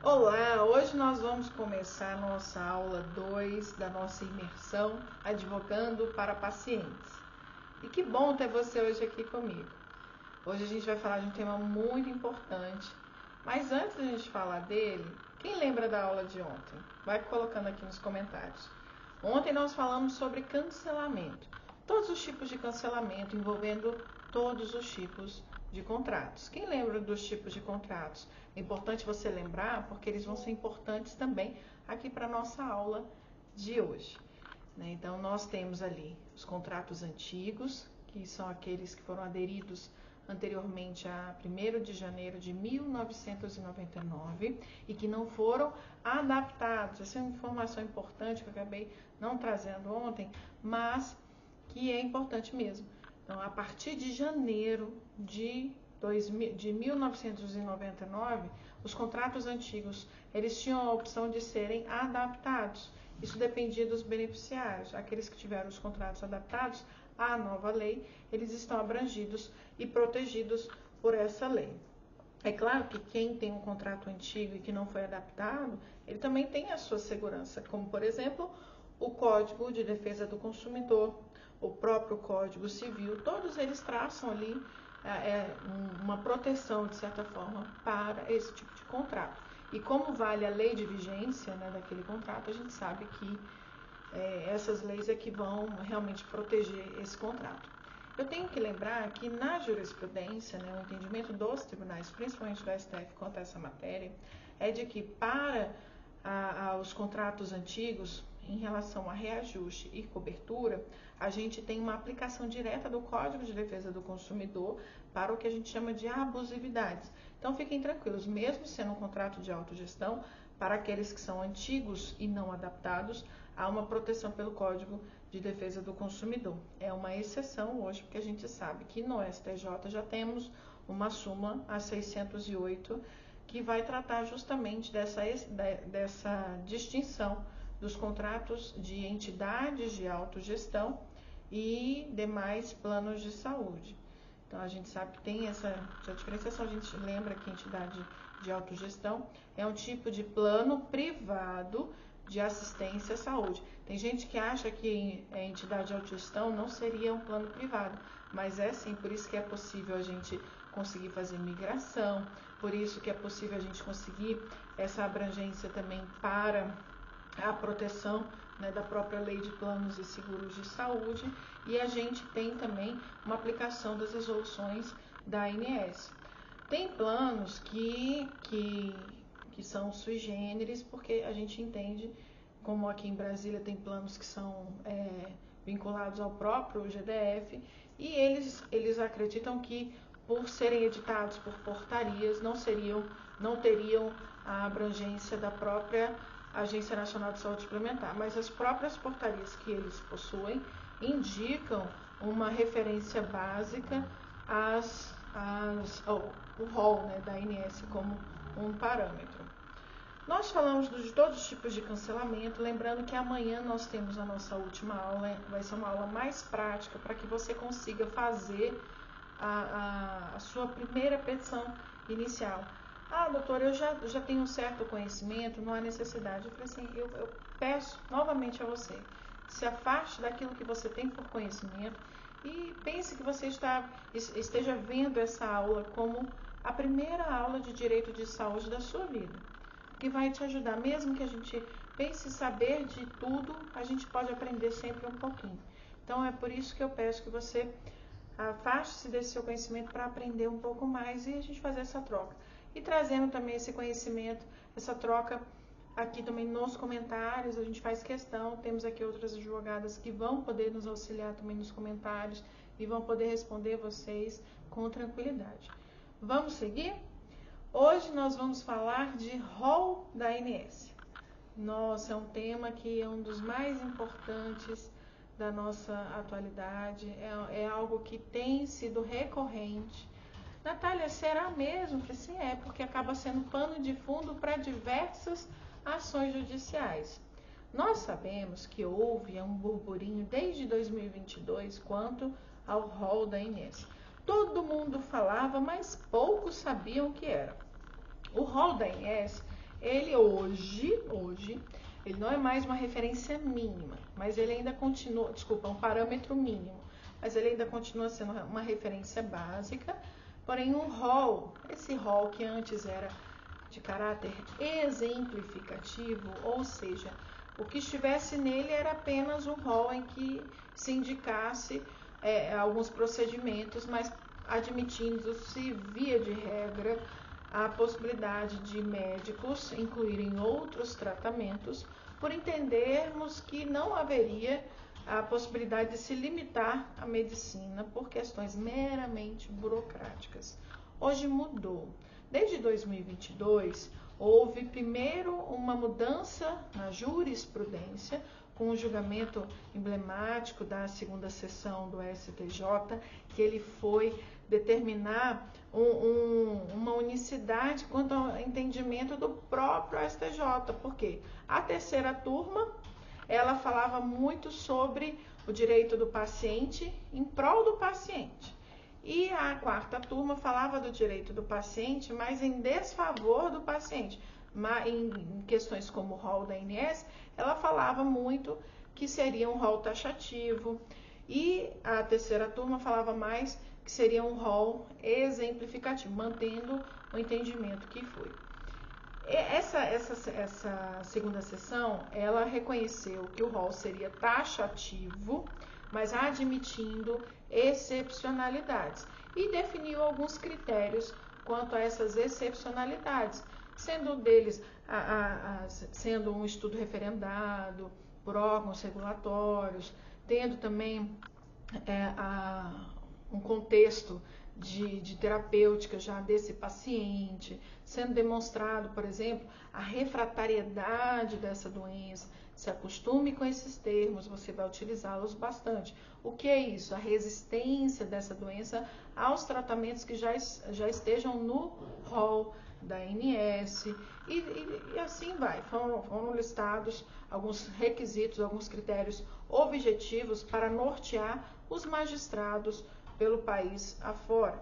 Olá, hoje nós vamos começar a nossa aula 2 da nossa imersão Advogando para Pacientes. E que bom ter você hoje aqui comigo. Hoje a gente vai falar de um tema muito importante, mas antes de a gente falar dele, quem lembra da aula de ontem? Vai colocando aqui nos comentários. Ontem nós falamos sobre cancelamento, todos os tipos de cancelamento envolvendo todos os tipos de contratos. Quem lembra dos tipos de contratos? É importante você lembrar porque eles vão ser importantes também aqui para a nossa aula de hoje. Então, nós temos ali os contratos antigos, que são aqueles que foram aderidos anteriormente a 1º de janeiro de 1999 e que não foram adaptados. Essa é uma informação importante que eu acabei não trazendo ontem, mas que é importante mesmo. Então, a partir de janeiro de 1999, os contratos antigos, eles tinham a opção de serem adaptados. Isso dependia dos beneficiários. Aqueles que tiveram os contratos adaptados à nova lei, eles estão abrangidos e protegidos por essa lei. É claro que quem tem um contrato antigo e que não foi adaptado, ele também tem a sua segurança, como, por exemplo, o Código de Defesa do Consumidor, o próprio Código Civil, todos eles traçam ali uma proteção, de certa forma, para esse tipo de contrato. E como vale a lei de vigência, né, daquele contrato, a gente sabe que essas leis é que vão realmente proteger esse contrato. Eu tenho que lembrar que na jurisprudência, né, o entendimento dos tribunais, principalmente do STF, quanto a essa matéria, é de que para os contratos antigos, em relação a reajuste e cobertura, a gente tem uma aplicação direta do Código de Defesa do Consumidor para o que a gente chama de abusividades. Então, fiquem tranquilos, mesmo sendo um contrato de autogestão, para aqueles que são antigos e não adaptados, há uma proteção pelo Código de Defesa do Consumidor. É uma exceção hoje, porque a gente sabe que no STJ já temos uma súmula, a 608, que vai tratar justamente dessa distinção dos contratos de entidades de autogestão e demais planos de saúde. Então, a gente sabe que tem essa diferenciação. A gente lembra que entidade de autogestão é um tipo de plano privado de assistência à saúde. Tem gente que acha que a entidade de autogestão não seria um plano privado, mas é sim, por isso que é possível a gente conseguir fazer migração, por isso que é possível a gente conseguir essa abrangência também para a proteção, né, da própria lei de planos e seguros de saúde, e a gente tem também uma aplicação das resoluções da ANS. Tem planos que são sui generis, porque a gente entende, como aqui em Brasília tem planos que são vinculados ao próprio GDF, e eles acreditam que, por serem editados por portarias, não teriam a abrangência da própria Agência Nacional de Saúde Suplementar, mas as próprias portarias que eles possuem indicam uma referência básica o rol, né, da ANS como um parâmetro. Nós falamos de todos os tipos de cancelamento, lembrando que amanhã nós temos a nossa última aula, vai ser uma aula mais prática para que você consiga fazer a sua primeira petição inicial. Ah, doutora, eu já tenho um certo conhecimento, não há necessidade. Eu falei assim, eu peço novamente a você, se afaste daquilo que você tem por conhecimento e pense que você esteja vendo essa aula como a primeira aula de direito de saúde da sua vida, que vai te ajudar. Mesmo que a gente pense saber de tudo, a gente pode aprender sempre um pouquinho. Então, é por isso que eu peço que você afaste-se desse seu conhecimento para aprender um pouco mais e a gente fazer essa troca. E trazendo também esse conhecimento, essa troca aqui também nos comentários, a gente faz questão, temos aqui outras advogadas que vão poder nos auxiliar também nos comentários e vão poder responder vocês com tranquilidade. Vamos seguir? Hoje nós vamos falar de rol da ANS. Nossa, é um tema que é um dos mais importantes da nossa atualidade, é algo que tem sido recorrente. Natália, será mesmo? Que sim, porque acaba sendo pano de fundo para diversas ações judiciais. Nós sabemos que houve um burburinho desde 2022 quanto ao rol da ANS. Todo mundo falava, mas poucos sabiam o que era. O rol da ANS Ele hoje, ele não é mais uma referência mínima, mas ele ainda continua, um parâmetro mínimo, mas ele ainda continua sendo uma referência básica, porém um rol, esse rol que antes era de caráter exemplificativo, ou seja, o que estivesse nele era apenas um rol em que se indicasse alguns procedimentos, mas admitindo-se, via de regra, a possibilidade de médicos incluírem outros tratamentos, por entendermos que não haveria a possibilidade de se limitar a medicina por questões meramente burocráticas. Hoje mudou. Desde 2022, houve primeiro uma mudança na jurisprudência, com o julgamento emblemático da segunda sessão do STJ, que ele foi determinar uma unicidade quanto ao entendimento do próprio STJ, porque a terceira turma, ela falava muito sobre o direito do paciente em prol do paciente. E a quarta turma falava do direito do paciente, mas em desfavor do paciente. Em questões como o rol da ANS, ela falava muito que seria um rol taxativo. E a terceira turma falava mais que seria um rol exemplificativo, mantendo o entendimento que foi. Essa segunda sessão, ela reconheceu que o rol seria taxativo, mas admitindo excepcionalidades, e definiu alguns critérios quanto a essas excepcionalidades, sendo deles sendo um estudo referendado por órgãos regulatórios, tendo também um contexto de terapêutica já desse paciente, sendo demonstrado, por exemplo, a refratariedade dessa doença. Se acostume com esses termos, você vai utilizá-los bastante. O que é isso? A resistência dessa doença aos tratamentos que já estejam no rol da ANS, e assim vai. Foram listados alguns requisitos, alguns critérios objetivos para nortear os magistrados pelo país afora.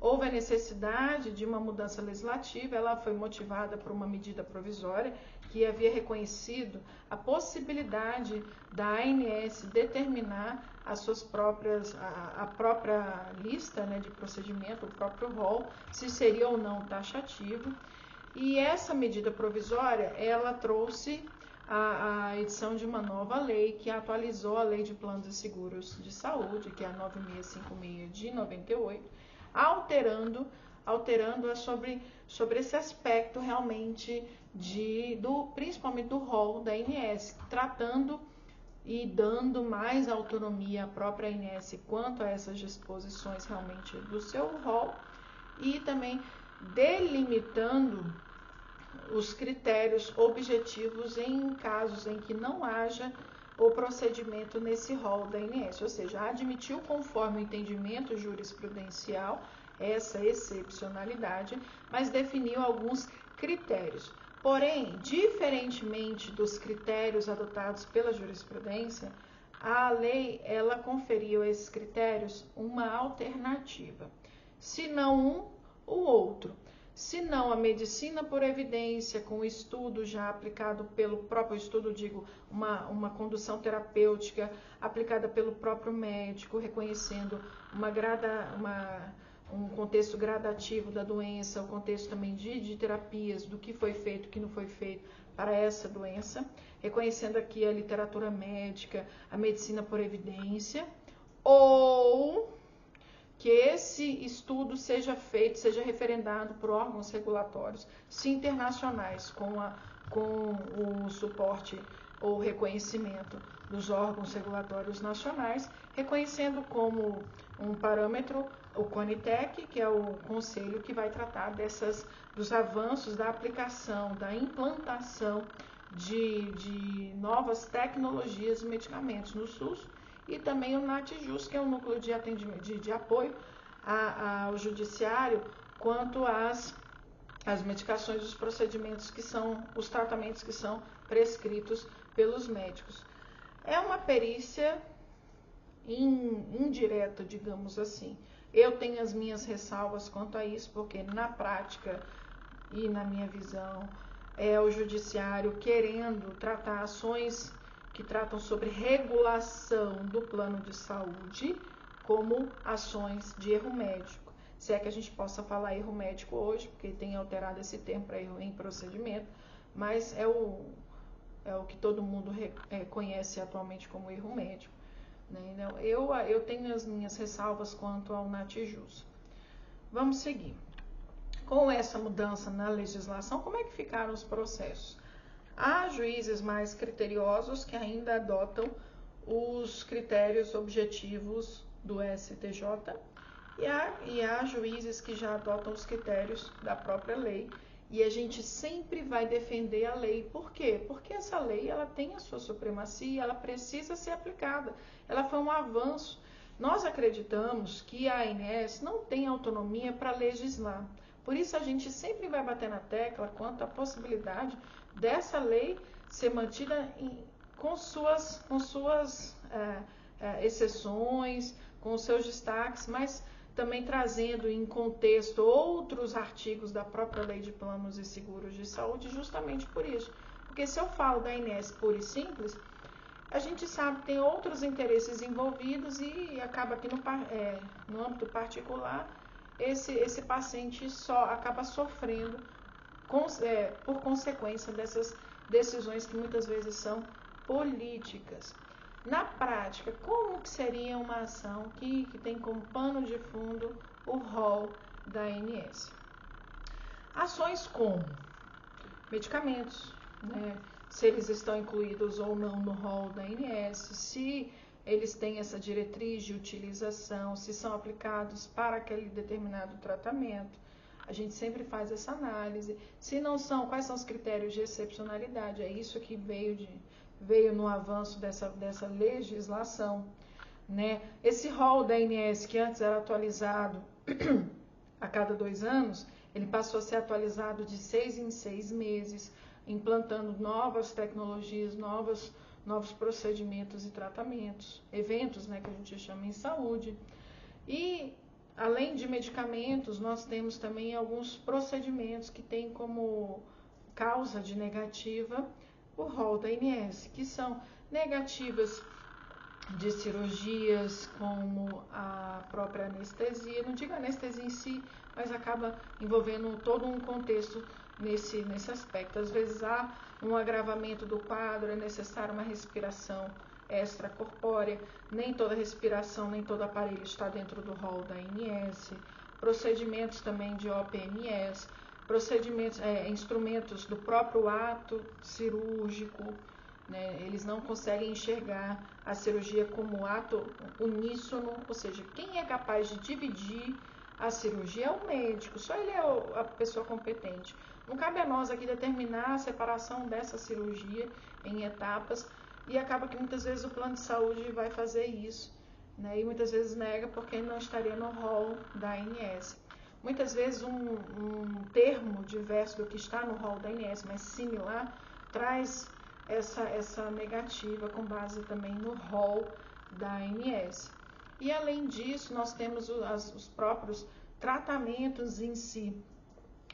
Houve a necessidade de uma mudança legislativa, ela foi motivada por uma medida provisória que havia reconhecido a possibilidade da ANS determinar as suas próprias, a própria lista, né, de procedimento, o próprio rol, se seria ou não taxativo. E essa medida provisória, ela trouxe a edição de uma nova lei que atualizou a Lei de Planos e Seguros de Saúde, que é a 9656 de 98, alterando-a sobre esse aspecto realmente principalmente do rol da ANS, tratando e dando mais autonomia à própria ANS quanto a essas disposições realmente do seu rol, e também delimitando os critérios objetivos em casos em que não haja o procedimento nesse rol da ANS, ou seja, admitiu conforme o entendimento jurisprudencial essa excepcionalidade, mas definiu alguns critérios. Porém, diferentemente dos critérios adotados pela jurisprudência, a lei, ela conferiu a esses critérios uma alternativa. Se não um, o outro. Se não a medicina por evidência, com o estudo já aplicado pelo próprio estudo, uma condução terapêutica aplicada pelo próprio médico, reconhecendo um contexto gradativo da doença, o contexto também de terapias, do que foi feito, o que não foi feito para essa doença, reconhecendo aqui a literatura médica, a medicina por evidência, ou que esse estudo seja feito, seja referendado por órgãos regulatórios, se internacionais, com o suporte ou reconhecimento dos órgãos regulatórios nacionais, reconhecendo como um parâmetro o CONITEC, que é o conselho que vai tratar dos avanços da aplicação, da implantação de novas tecnologias e medicamentos no SUS, e também o NATJUS, que é o núcleo de apoio ao judiciário quanto às medicações, os procedimentos os tratamentos que são prescritos pelos médicos. É uma perícia indireta, digamos assim. Eu tenho as minhas ressalvas quanto a isso, porque na prática e na minha visão, é o judiciário querendo tratar ações que tratam sobre regulação do plano de saúde como ações de erro médico. Se é que a gente possa falar erro médico hoje, porque tem alterado esse termo para erro em procedimento, mas é o que todo mundo conhece atualmente como erro médico. Né? Então, eu tenho as minhas ressalvas quanto ao NATJUS. Vamos seguir. Com essa mudança na legislação, como é que ficaram os processos? Há juízes mais criteriosos que ainda adotam os critérios objetivos do STJ e há juízes que já adotam os critérios da própria lei. E a gente sempre vai defender a lei. Por quê? Porque essa lei ela tem a sua supremacia, ela precisa ser aplicada. Ela foi um avanço. Nós acreditamos que a ANS não tem autonomia para legislar. Por isso a gente sempre vai bater na tecla quanto à possibilidade dessa lei ser mantida com suas exceções, com os seus destaques, mas também trazendo em contexto outros artigos da própria Lei de Planos e Seguros de Saúde, justamente por isso. Porque se eu falo da ANS pura e simples, a gente sabe que tem outros interesses envolvidos e acaba que no âmbito particular, esse paciente só acaba sofrendo por consequência dessas decisões que muitas vezes são políticas. Na prática, como que seria uma ação que tem como pano de fundo o rol da ANS? Ações como medicamentos, né? Se eles estão incluídos ou não no rol da ANS, se eles têm essa diretriz de utilização, se são aplicados para aquele determinado tratamento. A gente sempre faz essa análise. Se não são, quais são os critérios de excepcionalidade? É isso que veio no avanço dessa legislação, né? Esse rol da ANS, que antes era atualizado a cada 2 anos, ele passou a ser atualizado de 6 em 6 meses, implantando novas tecnologias, novos procedimentos e tratamentos, eventos, né, que a gente chama em saúde. E, além de medicamentos, nós temos também alguns procedimentos que têm como causa de negativa o rol da ANS, que são negativas de cirurgias, como a própria anestesia, não digo anestesia em si, mas acaba envolvendo todo um contexto nesse aspecto. Às vezes há um agravamento do quadro, é necessária uma respiração extracorpórea, nem toda respiração, nem todo aparelho está dentro do rol da ANS, procedimentos também de OPMS, procedimentos, instrumentos do próprio ato cirúrgico, né? Eles não conseguem enxergar a cirurgia como ato uníssono, ou seja, quem é capaz de dividir a cirurgia é o médico, só ele é a pessoa competente. Não cabe a nós aqui determinar a separação dessa cirurgia em etapas e acaba que muitas vezes o plano de saúde vai fazer isso, né? E muitas vezes nega porque não estaria no rol da ANS. Muitas vezes um termo diverso do que está no rol da ANS, mas similar, traz essa negativa com base também no rol da ANS. E além disso, nós temos os próprios tratamentos em si,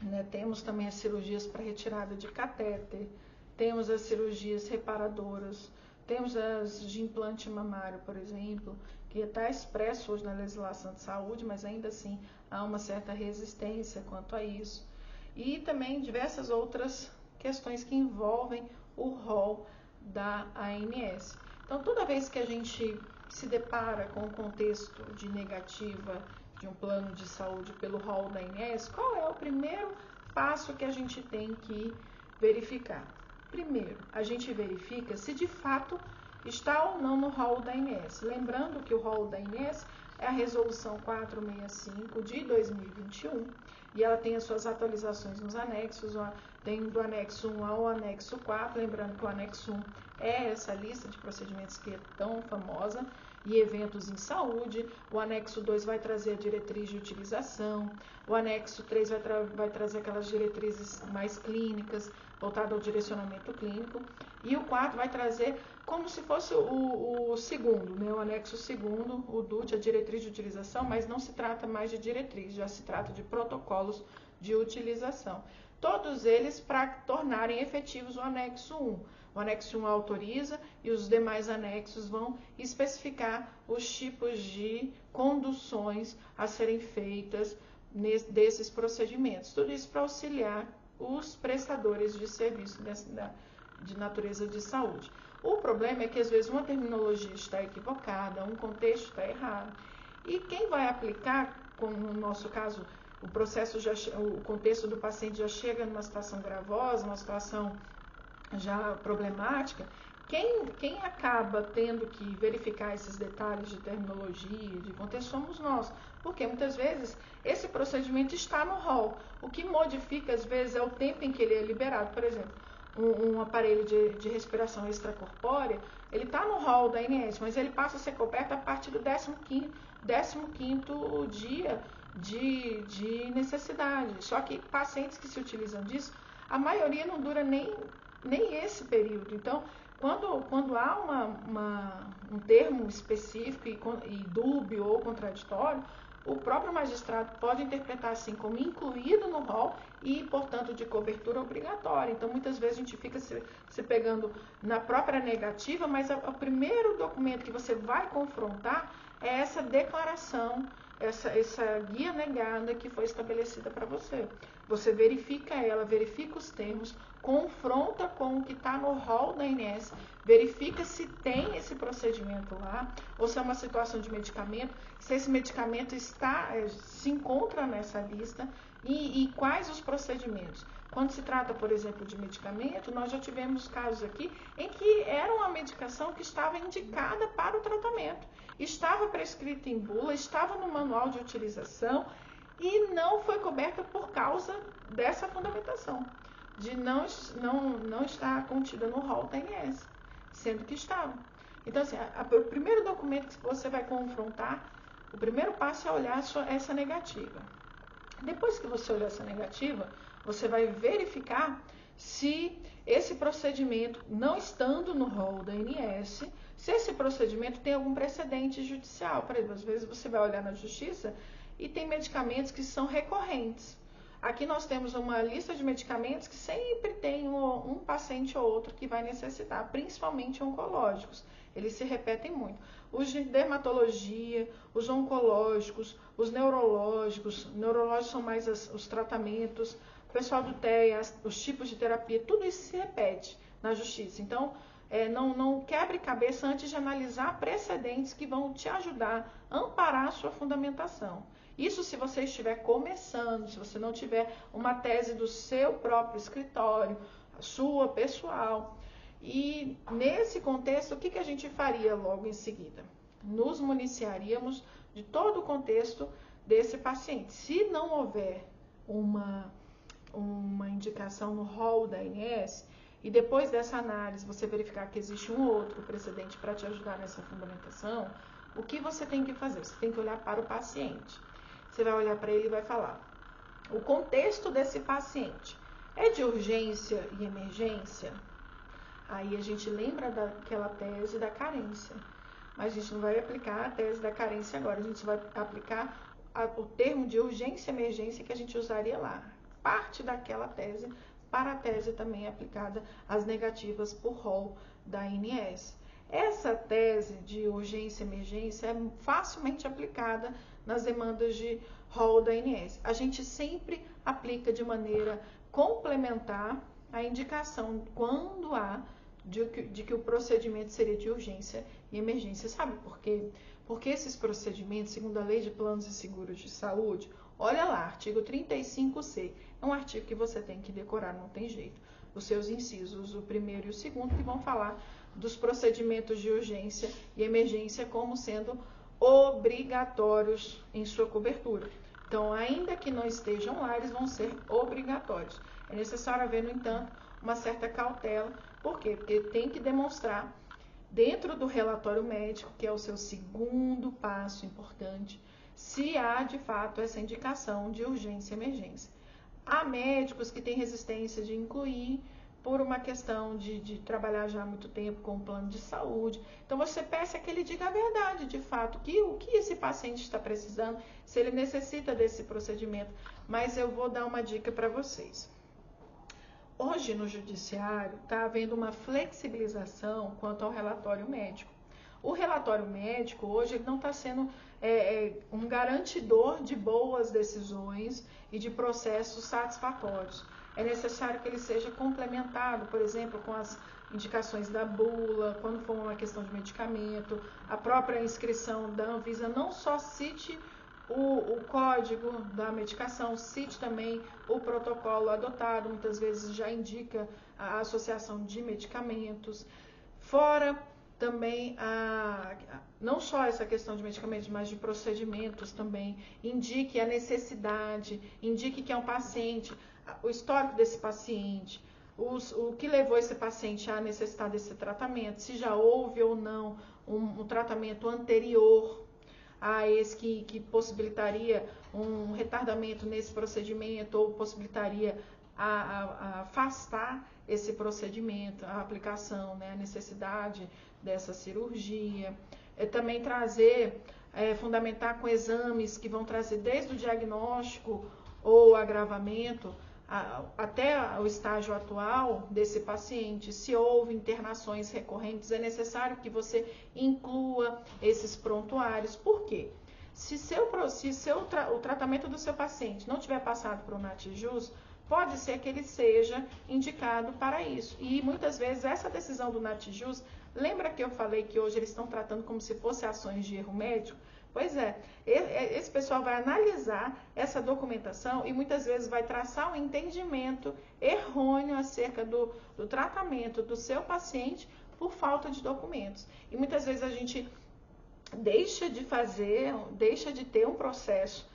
né? Temos também as cirurgias para retirada de catéter, temos as cirurgias reparadoras, temos as de implante mamário, por exemplo, que está expresso hoje na legislação de saúde, mas ainda assim há uma certa resistência quanto a isso. E também diversas outras questões que envolvem o rol da ANS. Então, toda vez que a gente se depara com o contexto de negativa de um plano de saúde pelo rol da ANS, qual é o primeiro passo que a gente tem que verificar? Primeiro, a gente verifica se de fato está ou não no rol da ANS. Lembrando que o rol da ANS é a Resolução 465 de 2021 e ela tem as suas atualizações nos anexos, tem do anexo 1 ao anexo 4, lembrando que o anexo 1 é essa lista de procedimentos que é tão famosa, e eventos em saúde. O anexo 2 vai trazer a diretriz de utilização, o anexo 3 vai trazer aquelas diretrizes mais clínicas, voltado ao direcionamento clínico, e o 4 vai trazer como se fosse o segundo, né? O anexo segundo, o DUT, a diretriz de utilização, mas não se trata mais de diretriz, já se trata de protocolos de utilização. todos eles para tornarem efetivos o anexo 1. O anexo 1 autoriza e os demais anexos vão especificar os tipos de conduções a serem feitas desses procedimentos. Tudo isso para auxiliar os prestadores de serviço de natureza de saúde. O problema é que às vezes uma terminologia está equivocada, um contexto está errado. E quem vai aplicar, como no nosso caso, o contexto do paciente já chega numa situação gravosa, uma situação já problemática, quem acaba tendo que verificar esses detalhes de terminologia, de contexto, somos nós. Porque muitas vezes esse procedimento está no rol. O que modifica, às vezes, é o tempo em que ele é liberado. Por exemplo, um aparelho de respiração extracorpórea, ele está no rol da ANS, mas ele passa a ser coberto a partir do 15º dia de necessidade. Só que pacientes que se utilizam disso, a maioria não dura nem esse período. Então, quando há um termo específico e dúbio ou contraditório, o próprio magistrado pode interpretar assim como incluído no rol e, portanto, de cobertura obrigatória. Então, muitas vezes a gente fica se pegando na própria negativa, mas o primeiro documento que você vai confrontar é essa declaração, essa guia negada que foi estabelecida para você. Você verifica ela, verifica os termos, confronta com o que está no rol da ANS, verifica se tem esse procedimento lá, ou se é uma situação de medicamento, se esse medicamento se encontra nessa lista e quais os procedimentos. Quando se trata, por exemplo, de medicamento, nós já tivemos casos aqui em que era uma medicação que estava indicada para o tratamento, estava prescrita em bula, estava no manual de utilização e não foi coberta por causa dessa fundamentação, de não estar contida no rol da ANS, sendo que estava. Então, assim, o primeiro documento que você vai confrontar, o primeiro passo é olhar essa negativa. Depois que você olhar essa negativa, você vai verificar se esse procedimento, não estando no rol da ANS, se esse procedimento tem algum precedente judicial. Por exemplo, às vezes você vai olhar na justiça e tem medicamentos que são recorrentes. Aqui nós temos uma lista de medicamentos que sempre tem um paciente ou outro que vai necessitar, principalmente oncológicos. Eles se repetem muito. Os de dermatologia, os oncológicos, os neurológicos são mais os tratamentos, o pessoal do TEA, os tipos de terapia, tudo isso se repete na justiça. Então, não quebre cabeça antes de analisar precedentes que vão te ajudar a amparar a sua fundamentação. Isso se você estiver começando, se você não tiver uma tese do seu próprio escritório, a sua pessoal. E nesse contexto, o que a gente faria logo em seguida? Nos municiaríamos de todo o contexto desse paciente. Se não houver uma indicação no rol da ANS, e depois dessa análise você verificar que existe um outro precedente para te ajudar nessa fundamentação, o que você tem que fazer? Você tem que olhar para o paciente. Você vai olhar para ele e vai falar: o contexto desse paciente é de urgência e emergência? Aí a gente lembra daquela tese da carência. Mas a gente não vai aplicar a tese da carência agora. A gente vai aplicar o termo de urgência e emergência que a gente usaria lá. Parte daquela tese para a tese também aplicada às negativas por rol da ANS. Essa tese de urgência e emergência é facilmente aplicada nas demandas de rol da ANS. A gente sempre aplica de maneira complementar a indicação quando há de que o procedimento seria de urgência e emergência. Sabe por quê? Porque esses procedimentos, segundo a Lei de Planos e Seguros de Saúde, olha lá, artigo 35C, é um artigo que você tem que decorar, não tem jeito. Os seus incisos, o primeiro e o segundo, que vão falar dos procedimentos de urgência e emergência como sendo obrigatórios em sua cobertura. Então, ainda que não estejam lá, eles vão ser obrigatórios. É necessário haver, no entanto, uma certa cautela. Por quê? Porque tem que demonstrar, dentro do relatório médico, que é o seu segundo passo importante, se há, de fato, essa indicação de urgência e emergência. Há médicos que têm resistência de incluir por uma questão de trabalhar já há muito tempo com o plano de saúde. Então, você peça que ele diga a verdade, de fato, o que esse paciente está precisando, se ele necessita desse procedimento. Mas eu vou dar uma dica para vocês. hoje no judiciário está havendo uma flexibilização quanto ao relatório médico. O relatório médico hoje ele não está sendo um garantidor de boas decisões e de processos satisfatórios. É necessário que ele seja complementado, por exemplo, com as indicações da bula, quando for uma questão de medicamento, a própria inscrição da Anvisa não só cite o código da medicação, cite também o protocolo adotado, muitas vezes já indica a associação de medicamentos. Fora também não só essa questão de medicamentos, mas de procedimentos também, indique a necessidade, indique que é um paciente, o histórico desse paciente, o que levou esse paciente a necessitar desse tratamento, se já houve ou não um tratamento anterior a esse que possibilitaria um retardamento nesse procedimento ou possibilitaria a afastar esse procedimento, a aplicação, né, a necessidade dessa cirurgia. Também trazer, fundamentar com exames que vão trazer desde o diagnóstico ou agravamento até o estágio atual desse paciente. Se houve internações recorrentes, é necessário que você inclua esses prontuários. Por quê? Se o tratamento do seu paciente não tiver passado por um NATJUS, pode ser que ele seja indicado para isso. E muitas vezes essa decisão do NATJUS, lembra que eu falei que hoje eles estão tratando como se fossem ações de erro médico? Pois é, esse pessoal vai analisar essa documentação e muitas vezes vai traçar um entendimento errôneo acerca do tratamento do seu paciente por falta de documentos. E muitas vezes a gente deixa de ter um processo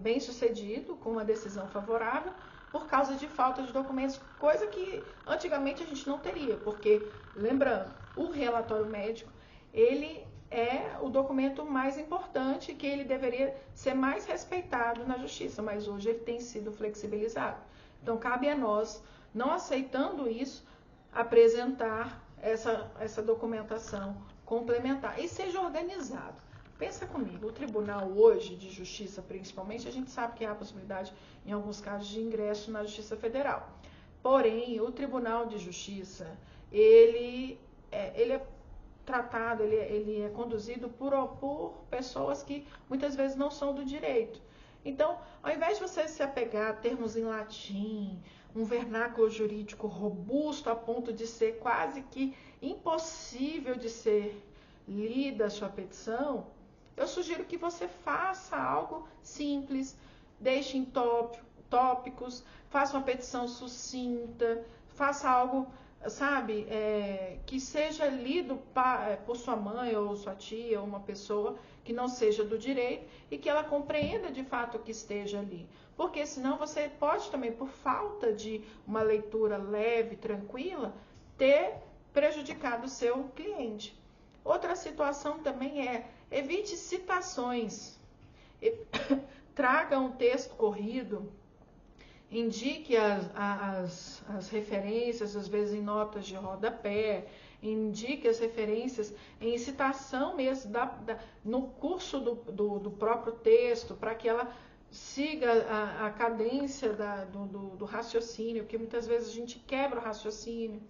bem sucedido, com uma decisão favorável, por causa de falta de documentos, coisa que antigamente a gente não teria, porque, lembrando, o relatório médico, ele é o documento mais importante, que ele deveria ser mais respeitado na justiça, mas hoje ele tem sido flexibilizado. Então, cabe a nós, não aceitando isso, apresentar essa documentação complementar e seja organizado. Pensa comigo, o tribunal hoje de justiça, principalmente, a gente sabe que há a possibilidade, em alguns casos, de ingresso na Justiça Federal. Porém, o Tribunal de Justiça, ele é tratado, ele é conduzido por pessoas que muitas vezes não são do direito. Então, ao invés de você se apegar a termos em latim, um vernáculo jurídico robusto a ponto de ser quase que impossível de ser lida a sua petição, eu sugiro que você faça algo simples, deixe em tópicos, faça uma petição sucinta, faça algo, sabe, que seja lido por sua mãe ou sua tia ou uma pessoa que não seja do direito e que ela compreenda de fato o que esteja ali. Porque senão você pode também, por falta de uma leitura leve, tranquila, ter prejudicado o seu cliente. Outra situação também evite citações. Traga um texto corrido, indique as referências, às vezes em notas de rodapé, indique as referências em citação mesmo, no curso do próprio texto, para que ela siga a cadência do raciocínio, porque muitas vezes a gente quebra o raciocínio.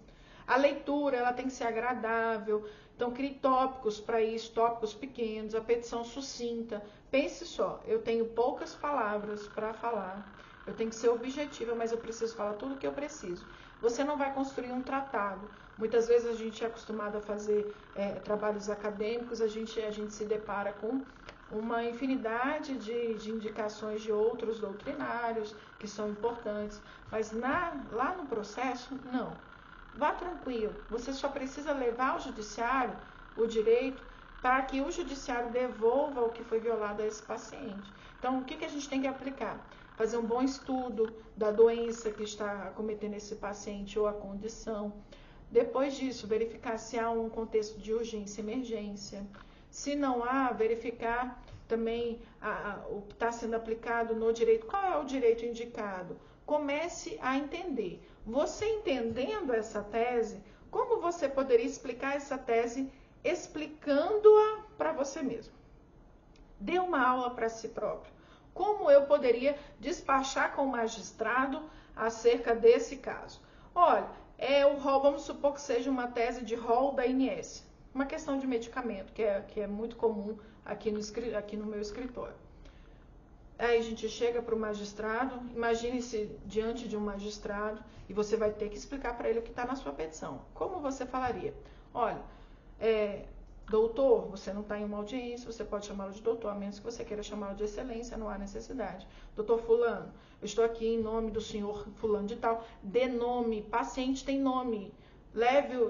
A leitura, ela tem que ser agradável, então crie tópicos para isso, tópicos pequenos, a petição sucinta. Pense só, eu tenho poucas palavras para falar, eu tenho que ser objetiva, mas eu preciso falar tudo o que eu preciso. Você não vai construir um tratado. Muitas vezes a gente é acostumado a fazer trabalhos acadêmicos, a gente se depara com uma infinidade de indicações de outros doutrinários que são importantes, mas lá no processo, não. Vá tranquilo, você só precisa levar ao judiciário o direito para que o judiciário devolva o que foi violado a esse paciente. Então, o que a gente tem que aplicar? Fazer um bom estudo da doença que está acometendo esse paciente ou a condição. Depois disso, verificar se há um contexto de urgência e emergência. Se não há, verificar também o que está sendo aplicado no direito. Qual é o direito indicado? Comece a entender. Você entendendo essa tese, como você poderia explicar essa tese explicando-a para você mesmo? Dê uma aula para si próprio. Como eu poderia despachar com o magistrado acerca desse caso. Olha, o rol, vamos supor que seja uma tese de rol da ANS, uma questão de medicamento, que é muito comum aqui no meu escritório. Aí a gente chega para o magistrado, imagine-se diante de um magistrado e você vai ter que explicar para ele o que está na sua petição. Como você falaria? Olha, doutor, você não está em uma audiência, você pode chamá-lo de doutor, a menos que você queira chamá-lo de excelência, não há necessidade. Doutor fulano, eu estou aqui em nome do senhor fulano de tal, dê nome, paciente tem nome.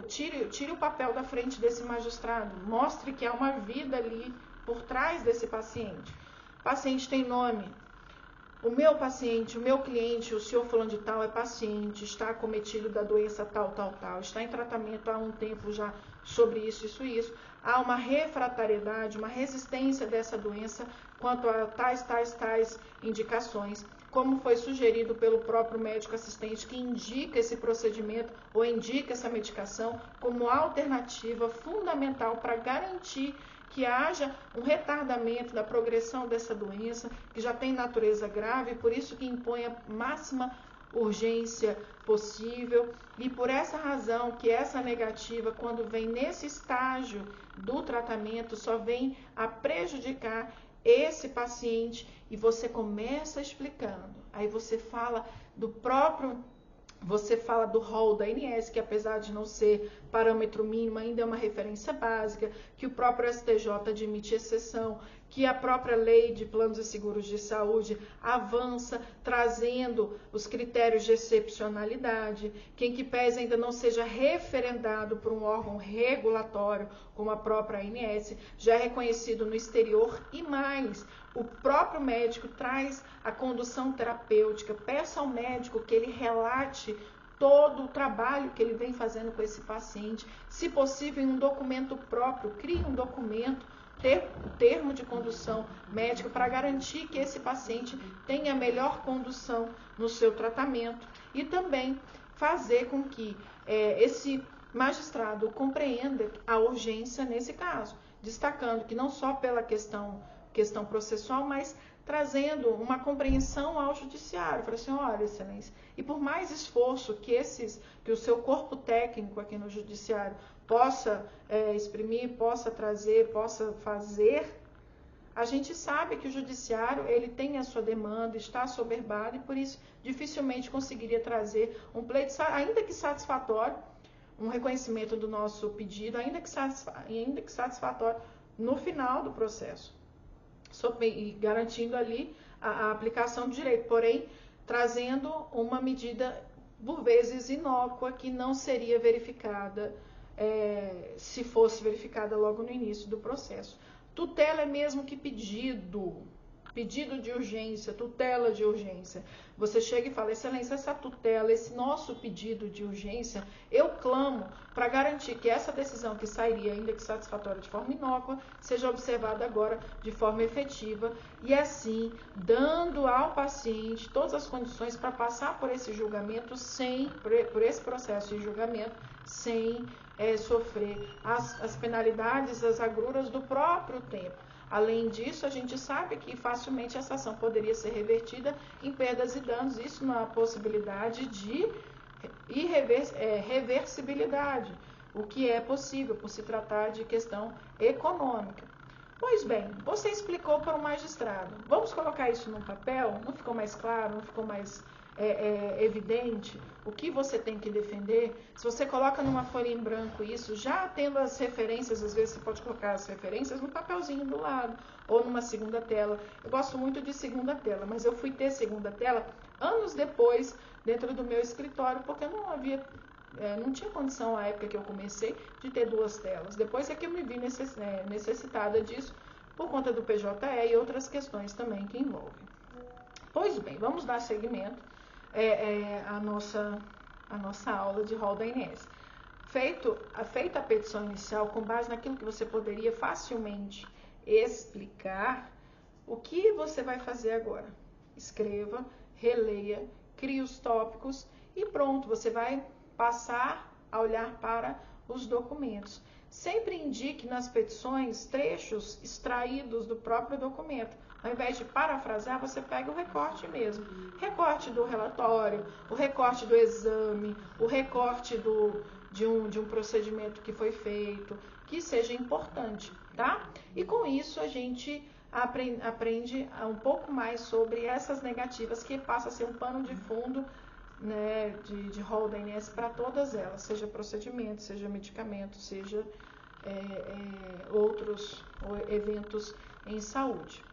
Tire o papel da frente desse magistrado, mostre que há uma vida ali por trás desse paciente. Paciente tem nome. O meu paciente, o meu cliente, o senhor fulano de tal é paciente, está acometido da doença tal, está em tratamento há um tempo já sobre isso. Há uma refratariedade, uma resistência dessa doença quanto a tais indicações, como foi sugerido pelo próprio médico assistente, que indica esse procedimento ou indica essa medicação como alternativa fundamental para garantir que haja um retardamento da progressão dessa doença, que já tem natureza grave, por isso que impõe a máxima urgência possível, e por essa razão que essa negativa, quando vem nesse estágio do tratamento, só vem a prejudicar esse paciente, e você começa explicando, aí você fala do rol da ANS, que apesar de não ser parâmetro mínimo, ainda é uma referência básica, que o próprio STJ admite exceção, que a própria lei de planos e seguros de saúde avança, trazendo os critérios de excepcionalidade, que em que pese ainda não seja referendado por um órgão regulatório, como a própria ANS, já é reconhecido no exterior, e mais, o próprio médico traz a condução terapêutica, peça ao médico que ele relate todo o trabalho que ele vem fazendo com esse paciente, se possível em um documento próprio, crie um documento, termo de condução médica para garantir que esse paciente tenha a melhor condução no seu tratamento, e também fazer com que esse magistrado compreenda a urgência nesse caso, destacando que não só pela questão processual, mas trazendo uma compreensão ao judiciário. Falei assim, olha, excelência, e por mais esforço que o seu corpo técnico aqui no judiciário possa exprimir, possa trazer, possa fazer, a gente sabe que o judiciário ele tem a sua demanda, está assoberbado, e por isso dificilmente conseguiria trazer um pleito, ainda que satisfatório, um reconhecimento do nosso pedido, ainda que satisfatório no final do processo, e garantindo ali a aplicação do direito, porém trazendo uma medida por vezes inócua que não seria verificada se fosse verificada logo no início do processo. Tutela é mesmo que pedido de urgência, tutela de urgência. Você chega e fala, excelência, essa tutela, esse nosso pedido de urgência, eu clamo para garantir que essa decisão que sairia, ainda que satisfatória de forma inócua, seja observada agora de forma efetiva, e assim, dando ao paciente todas as condições para passar por esse julgamento, por esse processo de julgamento, sem sofrer as penalidades, as agruras do próprio tempo. Além disso, a gente sabe que facilmente essa ação poderia ser revertida em perdas e danos, isso não há possibilidade de reversibilidade, o que é possível por se tratar de questão econômica. Pois bem, você explicou para o magistrado. Vamos colocar isso no papel? Não ficou mais claro? Não ficou mais evidente o que você tem que defender? Se você coloca numa folha em branco isso, já tendo as referências, às vezes você pode colocar as referências no papelzinho do lado, ou numa segunda tela. Eu gosto muito de segunda tela, mas eu fui ter segunda tela anos depois, dentro do meu escritório, porque eu não tinha condição, à época que eu comecei, de ter duas telas. Depois é que eu me vi necessitada disso, por conta do PJE e outras questões também que envolvem. Pois bem, vamos dar seguimento à nossa aula de rol da ANS. Feita a petição inicial, com base naquilo que você poderia facilmente explicar, o que você vai fazer agora? Escreva, releia, crie os tópicos e pronto, você vai passar a olhar para os documentos. Sempre indique nas petições trechos extraídos do próprio documento. Ao invés de parafrasear, você pega o recorte mesmo. Recorte do relatório, o recorte do exame, o recorte de um procedimento que foi feito, que seja importante, tá? E com isso a gente aprende um pouco mais sobre essas negativas, que passa a ser um pano de fundo, né, de rol da ANS para todas elas, seja procedimento, seja medicamento, seja outros eventos em saúde.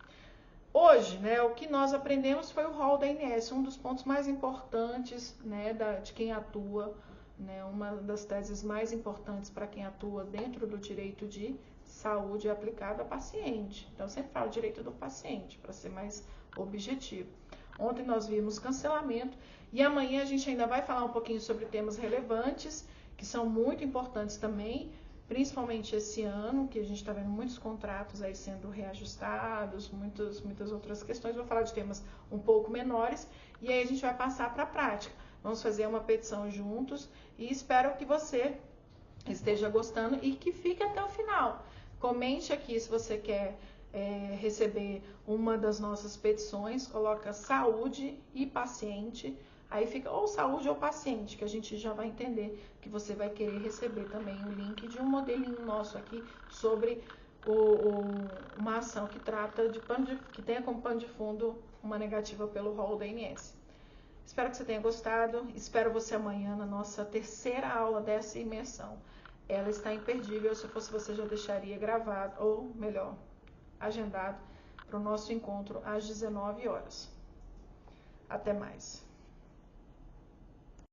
Hoje, né, o que nós aprendemos foi o rol da ANS, um dos pontos mais importantes, né, de quem atua, né, uma das teses mais importantes para quem atua dentro do direito de saúde aplicado a paciente. Então, eu sempre falo direito do paciente, para ser mais objetivo. Ontem nós vimos cancelamento e amanhã a gente ainda vai falar um pouquinho sobre temas relevantes, que são muito importantes também, principalmente esse ano, que a gente está vendo muitos contratos aí sendo reajustados, muitas outras questões. Vou falar de temas um pouco menores e aí a gente vai passar para a prática. Vamos fazer uma petição juntos e espero que você esteja gostando e que fique até o final. Comente aqui se você quer receber uma das nossas petições, coloca saúde e paciente, aí fica ou saúde ou paciente, que a gente já vai entender que você vai querer receber também o link de um modelinho nosso aqui sobre uma ação que trata que tenha como pano de fundo uma negativa pelo rol da ANS. Espero que você tenha gostado, espero você amanhã na nossa terceira aula dessa imersão. Ela está imperdível, se fosse você já deixaria gravado, ou melhor, agendado para o nosso encontro às 19 horas. Até mais.